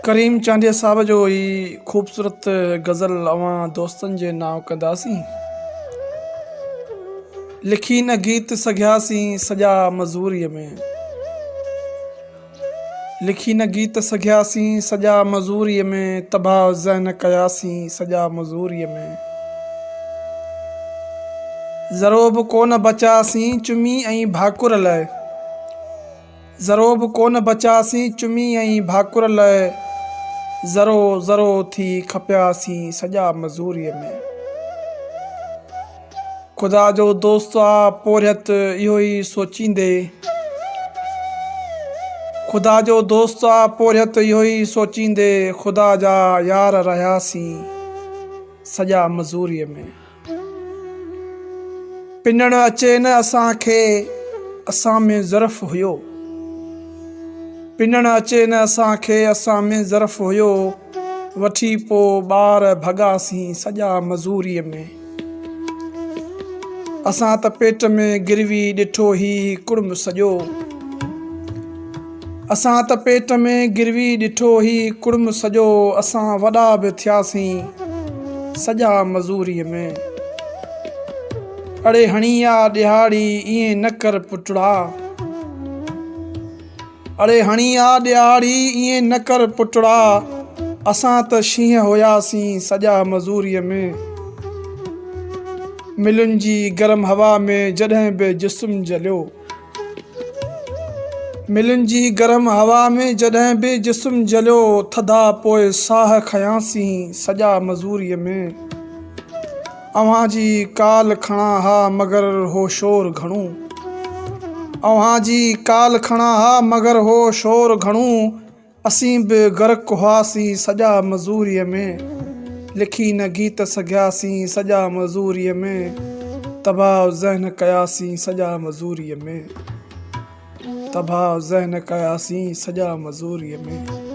करीम चांडिया साहब जो ही खूबसूरत गज़ल अवां दोस्तनि जे नाव कंदासीं। लिखी न गीत सघियासीं सॼा मज़ूरीअ में, लिखी न गीत सघियासीं सॼा मज़ूरीअ में, तबाह ज़हन कयासीं सॼा मज़ूरीअ में। ज़रो बि कोन बचासीं चुमी ऐं भाकुर लाइ, ज़रो बि कोन बचासीं चुमी ऐं भाकुर लाइ, ज़रो ज़रो थी खपियासीं सॼा मज़ूरीअ में। ख़ुदा जो दोस्त आ पोरियत इहो ई सोचींदे, ख़ुदा जो दोस्त आ पोरियत इहो ई सोचींदे, ख़ुदा जा यार रहियासीं सॼा मज़ूरीअ में। पिनण अचे न असांखे असां में ज़र्फ़ हुयो, पिनण अचे न असांखे असां में ज़र्फ़ हुयो, वठी पोइ ॿार भॻासीं सॼा मज़ूरीअ में। असां त पेट में गिरवी ॾिठो ही कुड़म सॼो, असां त पेट में गिरवी ॾिठो ही कुड़म सॼो, असां वॾा बि थियासीं सॼा मज़ूरीअ में। अड़े हणी आ ॾियारी ईअं न कर पुटड़ा, अड़े हणी आ ॾियारी ईअं न कर पुटड़ा, असां त शींहं हुयासीं सॼा मज़ूरीअ में। मिलुनि जी गरम हवा में जॾहिं बि जिस्म जलियो, मिलुनि जी गरम हवा में जॾहिं बि जिस्म जलियो, थधा पोइ साह खयासीं सॼा मज़ूरीअ में। अव्हां जी काल खणा हा मगर हो शोर घणो, अव्हां जी काल खणा हा मगर हो शोर घणो, असीं बि गर्क हुआसीं सॼा मज़ूरीअ में। लिखी न गीत सघियासीं सॼा मज़ूरीअ में, तबाह ज़हन कयासीं सॼा मज़ूरीअ में, तबाह ज़हन कयासीं सॼा मज़ूरीअ में।